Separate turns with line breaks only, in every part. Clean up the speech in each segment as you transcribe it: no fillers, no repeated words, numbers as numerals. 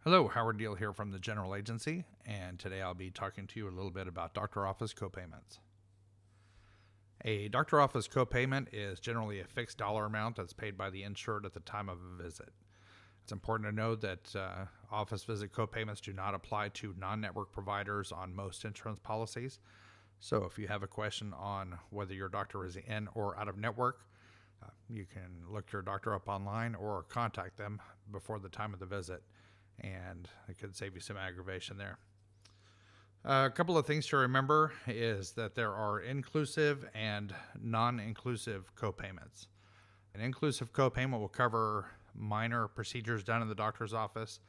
Hello, Howard Deal here from the General Agency, and today I'll be talking to you a little bit about doctor office copayments. A doctor office copayment is generally a fixed dollar amount that's paid by the insured at the time of a visit. It's important to note that office visit copayments do not apply to non-network providers on most insurance policies. So if you have a question on whether your doctor is in or out of network, you can look your doctor up online or contact them before the time of the visit, and it could save you some aggravation there. A couple of things to remember is that there are inclusive and non-inclusive copayments. An inclusive copayment will cover minor procedures done in the doctor's office.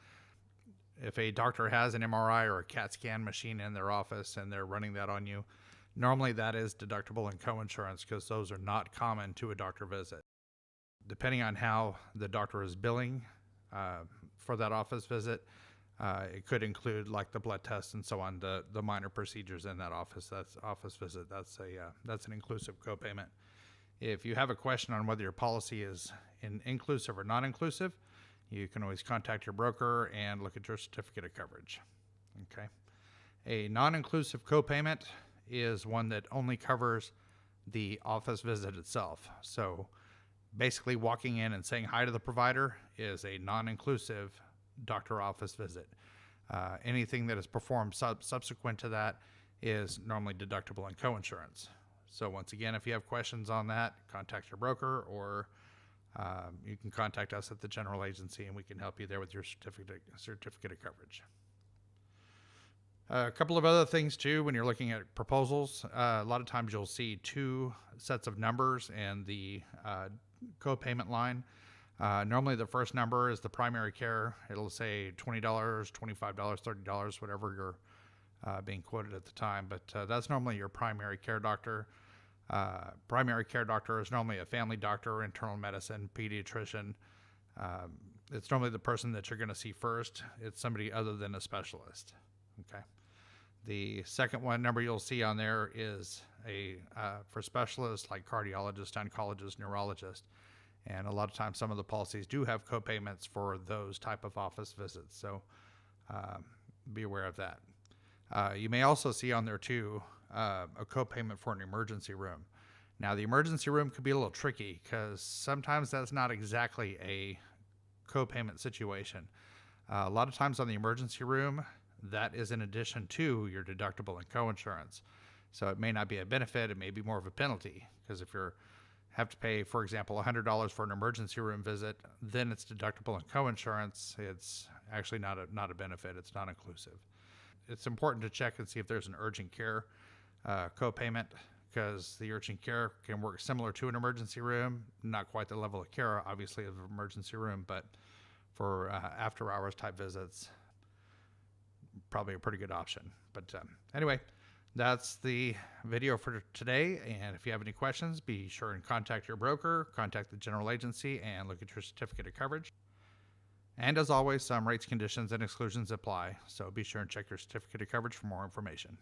If a doctor has an MRI or a CAT scan machine in their office and they're running that on you, normally that is deductible and coinsurance because those are not common to a doctor visit. Depending on how the doctor is billing for that office visit, it could include like the blood tests and so on, the minor procedures in that office visit. That's an inclusive copayment. If you have a question on whether your policy is inclusive or non-inclusive, you can always contact your broker and look at your certificate of coverage. Okay. A non-inclusive copayment is one that only covers the office visit itself. So basically walking in and saying hi to the provider is a non-inclusive doctor office visit. Anything that is performed subsequent to that is normally deductible and coinsurance. So once again, if you have questions on that, contact your broker, or you can contact us at the General Agency and we can help you there with your certificate of coverage. A couple of other things too, when you're looking at proposals, a lot of times you'll see two sets of numbers in the copayment line. Normally the first number is the primary care. It'll say $20, $25, $30, whatever you're being quoted at the time, but that's normally your primary care doctor. Primary care doctor is normally a family doctor, internal medicine, pediatrician. It's normally the person that you're going to see first. It's somebody other than a specialist. Okay. The second one number you'll see on there is for specialists like cardiologist, oncologist, neurologist. And a lot of times some of the policies do have copayments for those type of office visits. So be aware of that. You may also see on there too a copayment for an emergency room. Now the emergency room could be a little tricky because sometimes that's not exactly a copayment situation. A lot of times on the emergency room, that is in addition to your deductible and coinsurance. So it may not be a benefit, it may be more of a penalty, because if you have to pay, for example, $100 for an emergency room visit, then it's deductible and coinsurance. It's actually not a benefit. It's not inclusive. It's important to check and see if there's an urgent care copayment, because the urgent care can work similar to an emergency room, not quite the level of care, obviously, of an emergency room, but for after hours type visits, probably a pretty good option. But anyway, that's the video for today. And if you have any questions, be sure and contact your broker, contact the General Agency, and look at your certificate of coverage. And as always, some rates, conditions, and exclusions apply. So be sure and check your certificate of coverage for more information.